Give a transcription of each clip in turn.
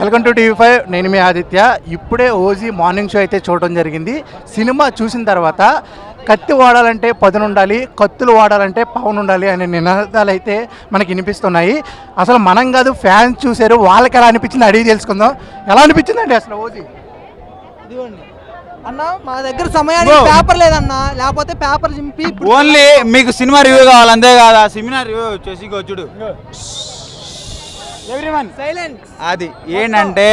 Welcome to TV5. నేను మీ ఆదిత్య. ఇప్పుడే OG morning show అయితే చూడడం జరిగింది. సినిమా చూసిన తర్వాత కత్తి వాడాలంటే పదును ఉండాలి, కత్తులు వాడాలంటే పవన్ ఉండాలి అనే నినాదాలు అయితే మనకి వినిపిస్తున్నాయి. అసలు మనం కాదు, ఫ్యాన్స్ చూశారు, వాళ్ళకి ఎలా అనిపించింది అడిగి తెలుసుకుందాం. ఎలా అనిపించిందండి అసలు ఓజీ? ఇదిగోండి అన్న, మా దగ్గర సమయానికి పేపర్ లేదన్నా, లేకపోతే పేపర్ చింపి ఓన్లీ మీకు సినిమా రివ్యూ కావాలి అంతే కాదు. ఆ సినిమా రివ్యూ వచ్చేసి చూడు సైలెంట్. అది ఏంటంటే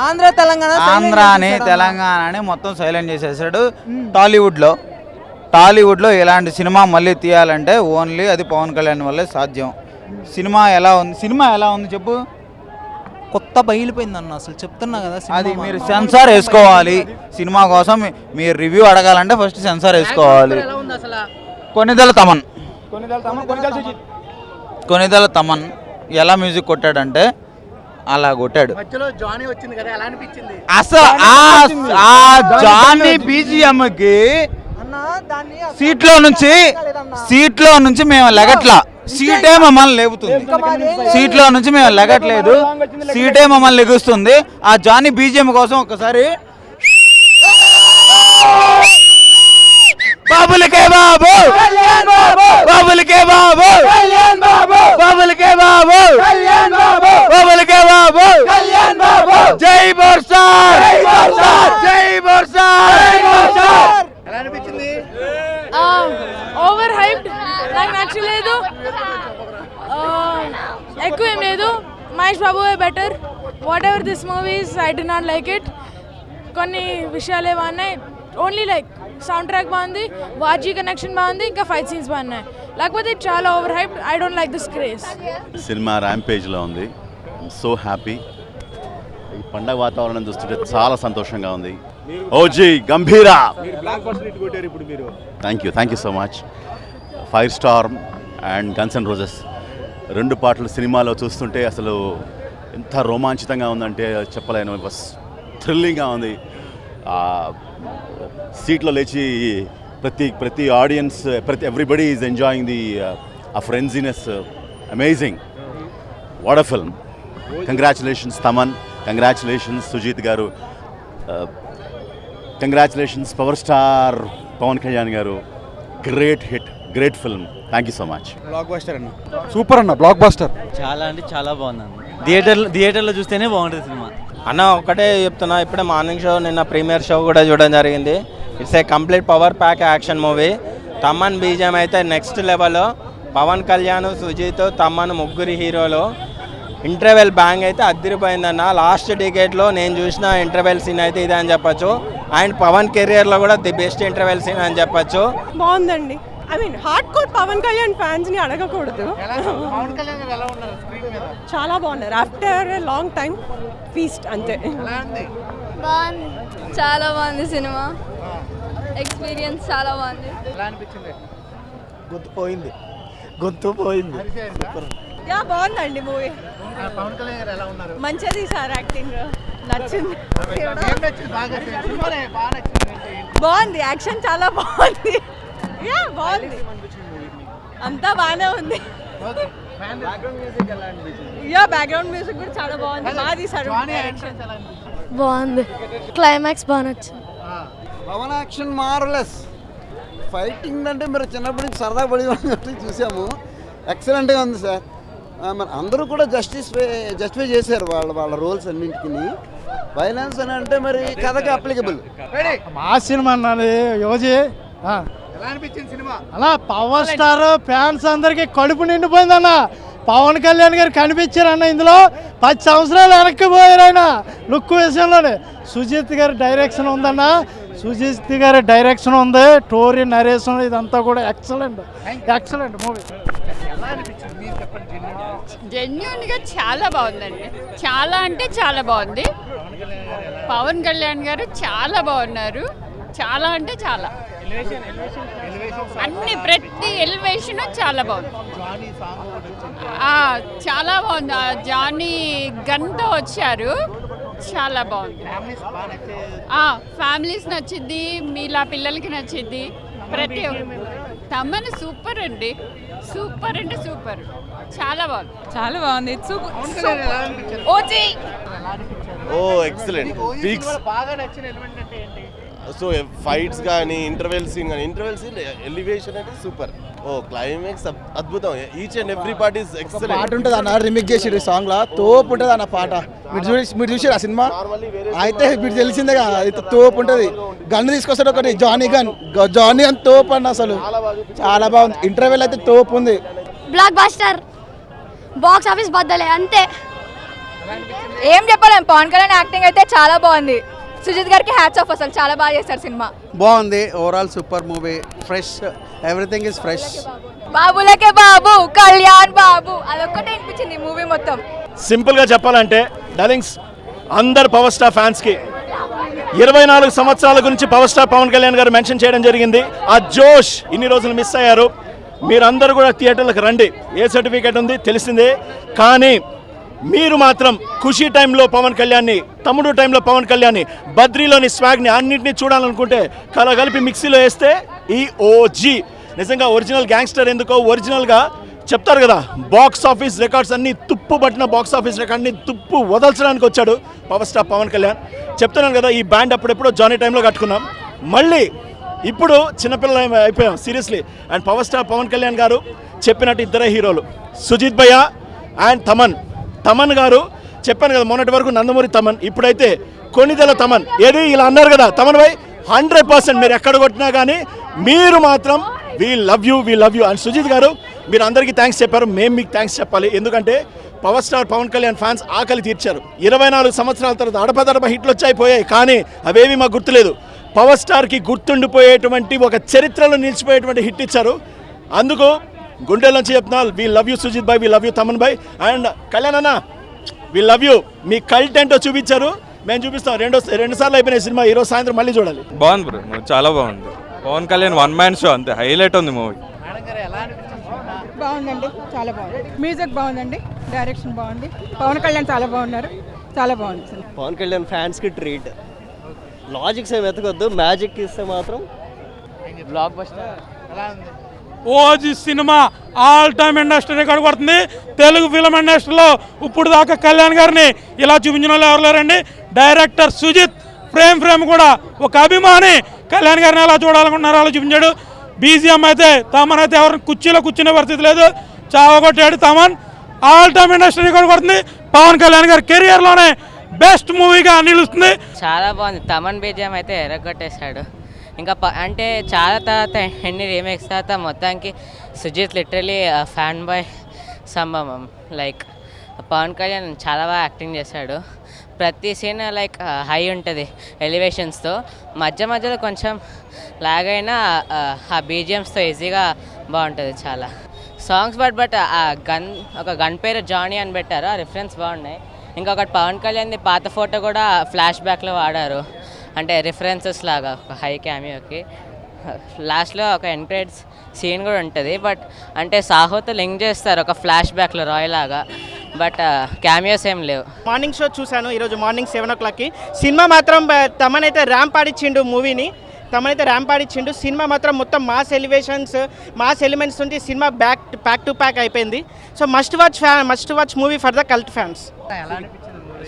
ఆంధ్ర తెలంగాణని మొత్తం సైలెంట్ చేసేసాడు. టాలీవుడ్లో ఇలాంటి సినిమా మళ్ళీ తీయాలంటే ఓన్లీ అది పవన్ కళ్యాణ్ వల్లే సాధ్యం. సినిమా ఎలా ఉంది చెప్పు. కొత్త బయలుపోయింది అన్న, అసలు చెప్తున్నా కదా. అది మీరు సెన్సార్ వేసుకోవాలి. సినిమా కోసం మీరు రివ్యూ అడగాలంటే ఫస్ట్ సెన్సార్ వేసుకోవాలి. కొనిదెల తమన్ ఎలా మ్యూజిక్ కొట్టాడంటే అలా కొట్టాడు. అసలు ఆ జానీ బీజిఎంకి సీట్లో నుంచి మేము లెగట్లా. సీటే మమ్మల్ని లేపుతుంది. సీట్లో నుంచి మేము లెగట్లేదు, సీటే మమ్మల్ని లెగుస్తుంది. ఆ జానీ బీజిఎం కోసం ఒకసారి బాబులకే బాబు, బాబులకే బాబు, బాబులకే బాబు, బాబులకే బాబు, జై బోర్సార్, జై బోర్సార్. ఎలా అనిపించింది? ఓవర్ హైప్డ్, నాకు నచ్చలేదు. ఎక్కువ ఏం లేదు. Mahesh Babu better. Whatever this movies I did not like it. కొన్ని విషయాలు ఏమన్నాయి, ఓన్లీ లైక్ సౌండ్ ట్రాక్ బాగుంది, వాజీ కనెక్షన్ బాగుంది, ఇంకా ఫైట్ సీన్స్ బాగున్నాయి. లేకపోతే చాలా overhyped. I don't like this craze. Cinema ర్యాంపేజ్లో ఉంది. So happy. ఈ పండగ వాతావరణం చూస్తుంటే చాలా సంతోషంగా ఉంది. OG Gambhira. Thank you so much. Fire star and guns and roses రెండు పాటలు సినిమాలో చూస్తుంటే అసలు ఎంత రోమాంచితంగా ఉందంటే చెప్పలేను. బస్ థ్రిల్లింగ్గా ఉంది. సీట్లో లేచి ప్రతి audience, everybody is enjoying the uh frenziness. Amazing. What a film. Congratulations Thaman, congratulations Sujeeth garu, congratulations power star Pawan Kalyan garu. Great hit, great film. Thank you so much. Blockbuster అన్న, సూపర్ అన్న, బ్లాక్ బస్టర్. చాలా అంటే చాలా బాగుంది. థియేటర్లో చూస్తేనే బాగుంటుంది సినిమా అన్న. ఒకటే చెప్తున్నా, ఇప్పుడే మార్నింగ్ షో, నిన్న ప్రీమియర్ షో కూడా చూడడం జరిగింది. It's a complete power pack action movie. Thaman బీజం అయితే నెక్స్ట్ లెవెల్. పవన్ కళ్యాణ్, సుజీత్, తమ్మన్ ముగ్గురు హీరోలు. ఇంటర్వెల్ బ్యాంగ్ అయితే అదిరిపోయిందన్న. లాస్ట్ డికేట్లో నేను చూసిన ఇంటర్వెల్ సీన్ అయితే ఇదే అని చెప్పచ్చు. అండ్ పవన్ కెరియర్లో కూడా ది బెస్ట్ ఇంటర్వెల్ సీన్ అని చెప్పచ్చు. బాగుందండి. I mean hardcore Pawan Kalyan fans ని అడగకూడదు. చాలా బాగున్నారు. After a long time feast అంతే. బాగుంది, చాలా బాగుంది సినిమా. ఎక్స్పీరియన్స్ చాలా బాగుంది. గొంతు పోయింది. యా బాగుందండి మూవీ. మంచిగా తీసారు, యాక్టింగ్ నచ్చింది. బాగుంది, యాక్షన్ చాలా బాగుంది. యా బాగుంది, అంతా బాగానే ఉంది. యా బ్యాక్గ్రౌండ్ మ్యూజిక్ కూడా చాలా బాగుంది. బాగా తీసారు. బాగుంది, క్లైమాక్స్ బాగా నచ్చింది. Pawan action marvellous. ఫైటింగ్ అంటే మీరు చిన్నప్పటి నుంచి సరదా పడి చూసాము. ఎక్సలెంట్గా ఉంది సార్. మరి అందరూ కూడా జస్టిఫై చేశారు వాళ్ళ రోల్స్ అన్నింటికి. వైలెన్స్ అని అంటే మరి కథకి అప్లికబుల్. మా సినిమా అన్నది యోజీ. అలా పవర్ స్టార్ ఫ్యాన్స్ అందరికి కడుపు నిండిపోయిందన్న. పవన్ కళ్యాణ్ గారు కనిపించారన్న. ఇందులో 10 సంవత్సరాలు వెనక్కి పోయారు ఆయన లుక్ విషయంలోనే. సుజిత్ గారి డైరెక్షన్ ఉందన్న. సుజిత్ గారి డైరెక్షన్ ఉంది, స్టోరీ నరేషన్ ఇదంతా కూడా ఎక్సలెంట్ మూవీ. జెన్యూన్గా చాలా బాగుందండి. చాలా అంటే చాలా బాగుంది. పవన్ కళ్యాణ్ గారు చాలా బాగున్నారు. చాలా అంటే చాలా, అన్ని ప్రతి ఎలివేషన్ చాలా బాగుంది. చాలా బాగుంది. జానీ గన్తో వచ్చారు, చాలా బాగుంది. ఫ్యామిలీస్ నచ్చింది, మీలా పిల్లలకి నచ్చింది. ప్రతి తమ్మని సూపర్ అండి, సూపర్ అంటే సూపర్. చాలా బాగుంది, చాలా బాగుంది. OG excellent peaks. బాగా నచ్చిన ఎలిమెంట్ అంటే ఏంటి? సో ఫైట్స్ కానీ ఇంటర్వెల్ సీన్ ఎలివేషన్ అంటే సూపర్. క్లైమాక్స్ అద్భుతం. Each and every part is excellent. పాట ఉంటుంది అన్న, రిమిక్స్ చేసి సాంగ్ లా తోపు ఉంటుంది అన్న పాట. మీరు చూసారు ఆ సినిమా అయితే మీకు తెలిసిందే కదా, అయితే తోపు ఉంటుంది. గన్ తీసుకొస్తాడు ఒకటి, జానీ గన్ తోపు అన్న, అసలు చాలా బాగుంది. ఇంటర్వెల్ అయితే తోపు ఉంది. బ్లాక్ బస్టర్, బాక్స్ ఆఫీస్ బద్దలే అంతే. ఏం చెప్పలేం, పవన్ కళ్యాణ్ యాక్టింగ్ అయితే చాలా బాగుంది. సుజిత్ గారికి హ్యాట్స్ ఆఫ్, అసలు చాలా బాగా చేస్తారు సినిమా. బాగుంది. Overall super movie. Fresh, everything is fresh. బాబులకే బాబు, కళ్యాణ్ బాబు, అదొక్కటే అనిపించింది మూవీ మొత్తం. సింపుల్గా చెప్పాలంటే డార్లింగ్స్, అందరు పవర్ స్టార్ ఫ్యాన్స్కి 24 సంవత్సరాల గురించి పవర్ స్టార్ పవన్ కళ్యాణ్ గారు మెన్షన్ చేయడం జరిగింది. ఆ జోష్ ఇన్ని రోజులు మిస్ అయ్యారు. మీరందరూ కూడా థియేటర్లకు రండి. ఏ సర్టిఫికేట్ ఉంది తెలిసిందే, కానీ మీరు మాత్రం ఖుషీ టైంలో పవన్ కళ్యాణ్ని, తమ్ముడు టైంలో పవన్ కళ్యాణ్ని, బద్రీలోని స్వాగ్ని అన్నింటినీ చూడాలనుకుంటే కలగలిపి మిక్సీలో వేస్తే ఈ ఓజీ నిజంగా ఒరిజినల్ గ్యాంగ్స్టర్. ఎందుకో ఒరిజినల్గా చెప్తారు కదా, బాక్స్ ఆఫీస్ రికార్డ్స్ అన్ని తుప్పు పట్టిన బాక్స్ ఆఫీస్ రికార్డ్ని తుప్పు వదల్చడానికి వచ్చాడు పవర్ స్టార్ పవన్ కళ్యాణ్. చెప్తున్నాను కదా, ఈ బ్యాండ్ అప్పుడెప్పుడో జానీ టైంలో కట్టుకున్నాం, మళ్ళీ ఇప్పుడు చిన్నపిల్లలు అయిపోయాం seriously. And power star Pawan Kalyan garu చెప్పినట్టు ఇద్దరే హీరోలు, సుజిత్ భయ్య అండ్ తమన్ గారు. చెప్పాను కదా మొన్నటి వరకు నందమూరి తమన్, ఇప్పుడైతే కొనిదెల తమన్. ఏది ఇలా అన్నారు కదా తమన్ భాయ్, 100% మీరు ఎక్కడ కొట్టినా కానీ మీరు మాత్రం we love you and Sujith garu మీరు అందరికీ థ్యాంక్స్ చెప్పారు, మేము మీకు థ్యాంక్స్ చెప్పాలి. ఎందుకంటే power star Pawan Kalyan fans ఆకలి తీర్చారు. 24 సంవత్సరాల తర్వాత అడపదడప హిట్లు వచ్చాయిపోయాయి, కానీ అవేవి మాకు గుర్తులేదు. పవర్ స్టార్కి గుర్తుండిపోయేటువంటి ఒక చరిత్రలో నిలిచిపోయేటువంటి హిట్ ఇచ్చారు. అందుకు గుండెలోంచి చెప్తున్నా, we love you Sujith bhai, we love you Thaman bhai and Kalyan anna, we love you. మీ కల్ట్ ఏంటో చూపించారు, మేము చూపిస్తాం. రెండు సార్లు అయిపోయిన సినిమా, ఈరోజు సాయంత్రం మళ్ళీ చూడాలి. బాగుంది బ్రో, చాలా బాగుంది. Pawan Kalyan one man show అంతే, హైలైట్ ఉంది మూవీ. బాగుందండి, చాలా బాగుంది. మ్యూజిక్ బాగుందండి, డైరెక్షన్ బాగుంది. పవన్ కళ్యాణ్ చాలా బాగున్నారు, చాలా బాగుంది. పవన్ కళ్యాణ్ ఫ్యాన్స్కి ట్రీట్. లాజిక్స్ ఏమి వెతకొద్దు, మ్యాజిక్ ఇస్తే మాత్రం block buster. OG cinema all time industry record కొడుతుంది. తెలుగు ఫిల్మ్ ఇండస్ట్రీలో ఇప్పుడు దాకా కళ్యాణ్ గారిని ఇలా చూపించిన వాళ్ళు ఎవరు లేరండి. డైరెక్టర్ సుజిత్ ఫ్రేమ్ కూడా ఒక అభిమాని కళ్యాణ్ గారిని ఎలా చూడాలనుకుంటున్నారో అలా చూపించాడు. బీజిఎం అయితే తమన్ అయితే ఎవరిని కుర్చీలో కూర్చునే పరిస్థితి లేదు, చావగొట్టాడు Thaman. All time industry record కొడుతుంది. పవన్ కళ్యాణ్ గారి కెరియర్లోనే బెస్ట్ మూవీగా నిలుస్తుంది. చాలా బాగుంది. తమన్ బీజిఎం అయితే ఎరగొట్టేశాడు. ఇంకా అంటే చాలా తర్వాత ఎన్ని రీమేక్స్ తర్వాత మొత్తానికి సుజిత్ లిటరలీ ఫ్యాన్ బాయ్ సంభవం. లైక్ పవన్ కళ్యాణ్ చాలా బాగా యాక్టింగ్ చేశాడు. ప్రతి సీన్ లైక్ హై ఉంటుంది ఎలివేషన్స్తో, మధ్యలో కొంచెం లాగ్ అయినా ఆ బీజిఎమ్స్తో ఈజీగా బాగుంటుంది చాలా. సాంగ్స్ బట్ ఒక గన్ పేరు జానీ అని పెట్టారు, ఆ రిఫరెన్స్ బాగున్నాయి. ఇంకొకటి పవన్ కళ్యాణ్ది పాత ఫోటో కూడా ఫ్లాష్ బ్యాక్లో వాడారు, అంటే రిఫరెన్సెస్ లాగా ఒక హై క్యామియోకి. లాస్ట్లో ఒక ఎంకరేజ్ సీన్ కూడా ఉంటుంది, బట్ అంటే సాహోతో లింక్ చేస్తారు ఒక ఫ్లాష్ బ్యాక్లో రాయ్ లాగా, బట్ క్యామియోస్ ఏం లేవు. మార్నింగ్ షో చూశాను ఈరోజు మార్నింగ్ 7 o'clockకి. సినిమా మాత్రం తమన్ అయితే ర్యాంప్ ఆడిచ్చిండు మూవీని. సినిమా మాత్రం మొత్తం మాస్ ఎలిమెంట్స్ నుంచి సినిమా ప్యాక్ టు ప్యాక్ అయిపోయింది. So must watch movie for the cult fans.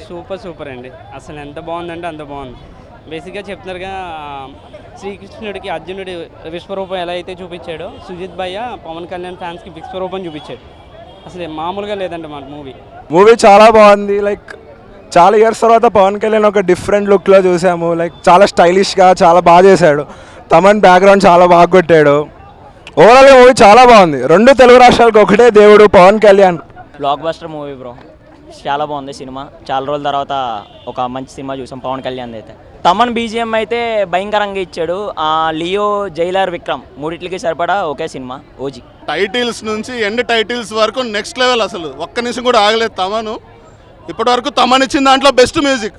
Super అండి, అసలు ఎంత బాగుందంటే అంత బాగుంది. బేసిక్గా చెప్తున్నారుగా, శ్రీకృష్ణుడికి అర్జునుడి విశ్వరూపం ఎలా అయితే చూపించాడో సుజిత్ భయ్య పవన్ కళ్యాణ్ ఫ్యాన్స్కి విశ్వరూపం చూపించాడు. అసలు మామూలుగా లేదండి మన మూవీ చాలా బాగుంది. లైక్ చాలా ఇయర్స్ తర్వాత పవన్ కళ్యాణ్ ఒక డిఫరెంట్ లుక్లో చూసాము. లైక్ చాలా స్టైలిష్గా చాలా బాగా చేశాడు. తమన్ బ్యాక్గ్రౌండ్ చాలా బాగా కొట్టాడు. ఓవరాల్గా మూవీ చాలా బాగుంది. 2 తెలుగు రాష్ట్రాలకు ఒకటే దేవుడు Pawan Kalyan. Blockbuster movie bro, చాలా బాగుంది సినిమా. చాలా రోజుల తర్వాత ఒక మంచి సినిమా చూసాం పవన్ కళ్యాణ్ అయితే. తమన్ బీజిఎం అయితే భయంకరంగా ఇచ్చాడు. లియో, జైలర్, విక్రమ్ మూడిట్లకి సరిపడా ఒకే సినిమా ఓజీ. టైటిల్స్ నుంచి ఎండ్ టైటిల్స్ వరకు నెక్స్ట్ లెవెల్. అసలు ఒక్క నిమిషం కూడా ఆగలేదు తమను. ఇప్పటి వరకు తమన్ ఇచ్చిన దాంట్లో బెస్ట్ మ్యూజిక్.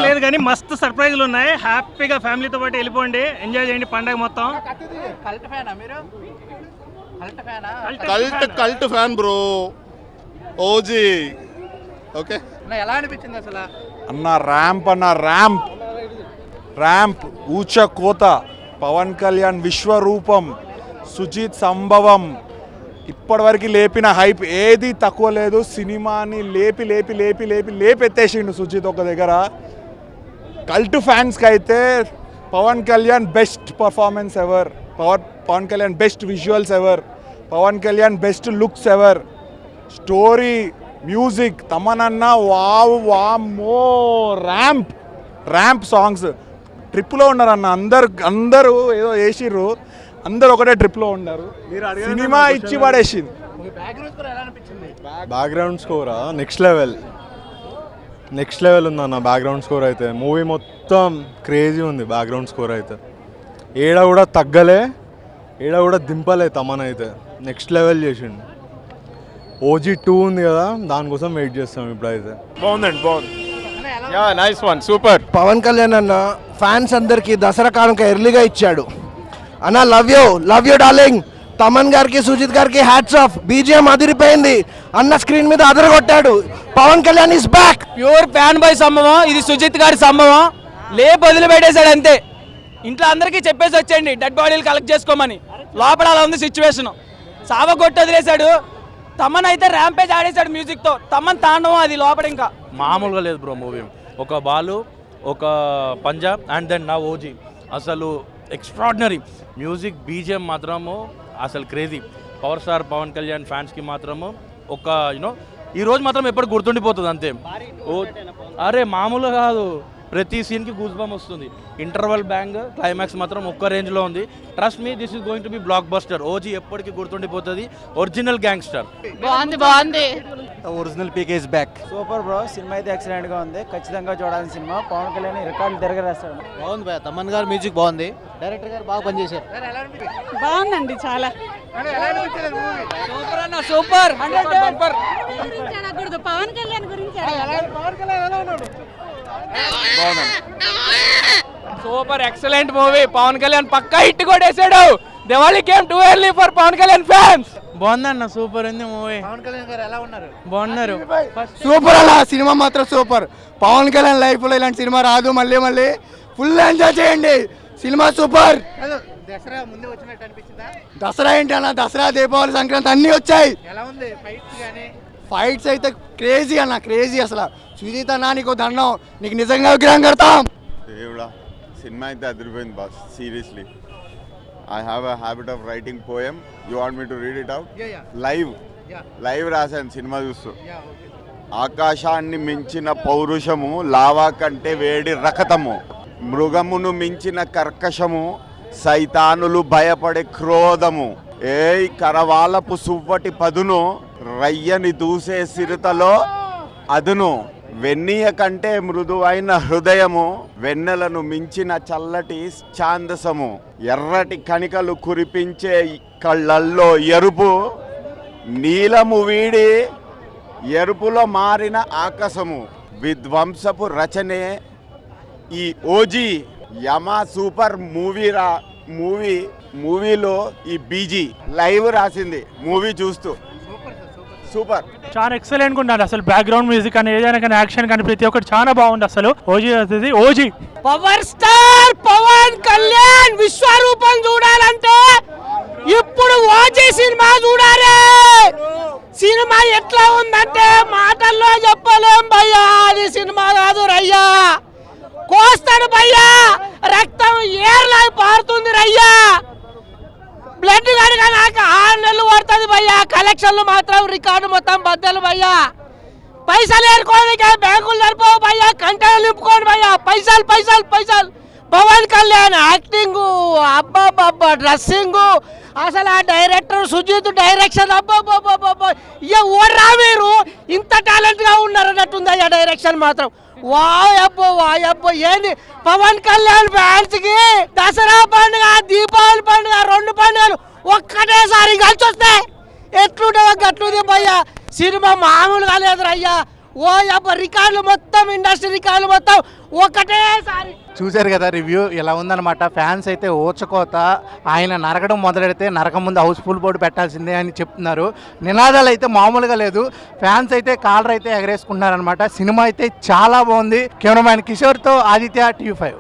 లేదు కానీ మస్తు సర్ప్రైజ్లు ఉన్నాయి. హ్యాపీగా ఫ్యామిలీతో పాటు వెళ్ళిపోండి, ఎంజాయ్ చేయండి పండగ మొత్తం. Cult fan bro OG. Okay, ఎలా అనిపించింది అసలు? ర్యాంప్ ఊచ కోత, పవన్ కళ్యాణ్ విశ్వరూపం, సుజిత్ సంభవం, ఇప్పటివరకు లేపిన హైప్ ఏది తక్కువ లేదు. సినిమాని లేపి లేపి లేపి లేపి లేపి ఎత్తేసిండు సుజిత్ ఒక దగ్గర. కల్ట్ ఫ్యాన్స్కి అయితే Pawan Kalyan best performance ever, Pawan Kalyan best visuals ever, Pawan Kalyan best looks ever. Story, music, తమనన్న వావ్ వామ్మో, ర్యాంప్ సాంగ్స్. ట్రిప్లో ఉన్నారు అన్న, అందరూ ఏదో వేసిర్రు, అందరు ఒకటే ట్రిప్లో ఉన్నారు. సినిమా ఇచ్చి పడేసింది. బ్యాక్గ్రౌండ్ స్కోరా నెక్స్ట్ లెవెల్ ఉందన్న. బ్యాక్గ్రౌండ్ స్కోర్ అయితే మూవీ మొత్తం క్రేజీ ఉంది. బ్యాక్గ్రౌండ్ స్కోర్ అయితే ఏడ కూడా తగ్గలే, ఏడ కూడా దింపలే. తమన్ అయితే నెక్స్ట్ లెవెల్ చేసిండు. ఓజీ 2 ఉంది కదా, దానికోసం వెయిట్ చేస్తాం ఇప్పుడైతే. బాగుంది. Nice one, super. Pawan Kalyan అన్న ఫ్యాన్స్ అందరికి దసరా కానుక ఎర్లీగా ఇచ్చాడు అన్న. Love you darling. తమన్ గారికి, సుజిత్ గారికి హ్యాట్స్ ఆఫ్. బీజిఎం అదిరిపోయింది అన్న, స్క్రీన్ మీద అదరగొట్టాడు. Pawan Kalyan is back. Pure fan boy సంభవం ఇది. సుజిత్ గారి సంభవం వదిలి పెట్టేశాడు అంతే. ఇంట్లో అందరికీ చెప్పేసి వచ్చేయండి డెడ్ బాడీలు కలెక్ట్ చేసుకోమని. లోపల అలా ఉంది సిచ్యువేషన్. సావ కొట్టి వదిలేశాడు. తమన్ అయితే ర్యాంపేజ్ ఆడేశాడు మ్యూజిక్తో. తమన్ తాండవం అది లోపల ఇంకా మామూలుగా లేదు బ్రో మూవీ. ఒక బాలు, ఒక పంజాబ్ అండ్ దెన్ నా ఓజీ. అసలు ఎక్స్ట్రాడినరీ మ్యూజిక్, బీజిఎం మాత్రము అసలు crazy. Power star Pawan Kalyan ఫ్యాన్స్కి మాత్రము ఒక ఈరోజు మాత్రం ఎప్పుడు గుర్తుండిపోతుంది అంతే. అరే మామూలుగా కాదు, ప్రతి సీన్కి గూస్ బంప్ వస్తుంది. ఇంటర్వల్ బ్యాంగ్, క్లైమాక్స్ మాత్రం ఒక్క రేంజ్లో ఉంది. Trust me, this is going to be blockbuster. OG ఎప్పటికీ గుర్తుండిపోతుంది. Original gangster. బాగుంది. Original PK is back. Super bro. Cinema అయితే ఎక్సలెంట్గా ఉంది. ఖచ్చితంగా చూడాల్సిన సినిమా. పవన్ కళ్యాణ్ రికార్డులు తిరగరేస్తాడు. బాగుంది భయ. తమన్ గారు మ్యూజిక్ బాగుంది. డైరెక్టర్ గారు బాగా పనిచేశారు. బాగుందండి చాలా. సూపర్ అన్న, సూపర్. పవన్ కళ్యాణ్ గురించి super excellent movie. Pawan Kalyan పక్కా హిట్ కొట్టేశాడు. Diwali came too early for Pawan Kalyan fans. బాగుందన్న, సూపర్ ఉంది మూవీ. పవన్ కళ్యాణ్ గారు ఎలా ఉన్నారు? బాగున్నారు. సూపర్ అలా. సినిమా మాత్రం సూపర్. పవన్ కళ్యాణ్ లైఫ్లో ఇలాంటి సినిమా రాదు. మళ్ళీ ఫుల్ ఎంజాయ్ చేయండి. Cinema super. దసరా ముందే వచ్చినట్టు అనిపించిందా? దసరా ఏంటి అన్న, దసరా, దీపావళి, సంక్రాంతి అన్నీ వచ్చాయి. ఎలా ఉంది ఫైట్స్ కానీ? ఫైట్స్ అయితే క్రేజీ అన్న, క్రేజీ అసలు. సుజీత్ అన్న నీకు దండం, నీకు నిజంగా విగ్రహం కడతాం. దేవుడా, సినిమా అయితే అదిరిపోయింది boss. Seriously I have a habit of writing poem. You want me to read it out? Live రాశాను సినిమా చూస్తూ. ఆకాశాన్ని మించిన పౌరుషము, లావా కంటే వేడి రకతము, మృగమును మించిన కర్కశము, సైతానులు భయపడే క్రోధము, ఏయ్ కరవాలపు సువ్వటి పదును, రయ్యని దూసే సిరుతలో అదును, వెన్నీయ కంటే మృదువైన హృదయము, వెన్నెలను మించిన చల్లటి ఛాందసము, ఎర్రటి కణికలు కురిపించే కళ్ళల్లో ఎరుపు, నీలము వీడి ఎరుపులో మారిన ఆకాశము, విధ్వంసపు రచనే ఈ ఓజీ. యమా సూపర్ మూవీలో ఈ బీజీ లైవ్ రాసింది మూవీ చూస్తూ. సూపర్, చాలా ఎక్సలెంట్గా ఉండాలి అసలు. బ్యాక్గ్రౌండ్ మ్యూజిక్ అని, ఏదైనా కానీ యాక్షన్ కానీ ప్రతి ఒక్కటి చాలా బాగుంది అసలు. OG power star Pawan Kalyan విశ్వరూపం చూడాలంటే ఇప్పుడు ఓజీ సినిమా చూడాలి. సినిమా ఎట్లా ఉందంటే మాటల్లో చెప్పలేం భయ్యా. అది సినిమా కాదు రయ్యా. కోస్తాడు భయ్యా, రక్తం ఏర్లా పారుతుంది రయ్యా. బ్లడ్ కనుక నాకు 6 నెలలు పడుతుంది భయ్యా. కలెక్షన్లు మాత్రం రికార్డు మొత్తం బద్దలు భయ్యా. పైసలు ఏరుకోనికే బ్యాంకులు నడిపోవు భయ్యా. కంటైనర్ నింపుకోండి భయ్యా. పైసలు. పవన్ కళ్యాణ్ యాక్టింగ్, అబ్బాబ్బా డ్రెస్సింగ్, అసలు ఆ డైరెక్టర్ సుజిత్ డైరెక్షన్, అబ్బాబ్బా ఇక ఓడరా మీరు. ఇంత టాలెంట్గా ఉన్నారన్నట్టుంది అయ్యా డైరెక్షన్ మాత్రం. వాయబ్బో ఏంది పవన్ కళ్యాణ్ ఫ్యాన్స్కి దసరా పండుగ, దీపావళి పండుగ 2 పండుగలు ఒక్కటేసారి కలిసి వస్తాయి. ఎట్లుంటావో గట్లుంది భయ్యా. సినిమా మామూలుగా లేదు రయ్యా. రికార్డులు మొత్తం, ఇండస్ట్రీ రికార్డులు మొత్తం ఒకటేసారి. చూశారు కదా రివ్యూ ఎలా ఉందన్నమాట. ఫ్యాన్స్ అయితే ఓచకోత. ఆయన నరకడం మొదలెడితే నరకం ముందు హౌస్ఫుల్ బోర్డు పెట్టాల్సిందే అని చెప్తున్నారు. నినాదాలు అయితే మామూలుగా లేదు. ఫ్యాన్స్ అయితే కాలర్ అయితే ఎగరేసుకుంటున్నారనమాట. సినిమా అయితే చాలా బాగుంది. కెమెరామ్యాన్ కిషోర్తో ఆదిత్య, TV5.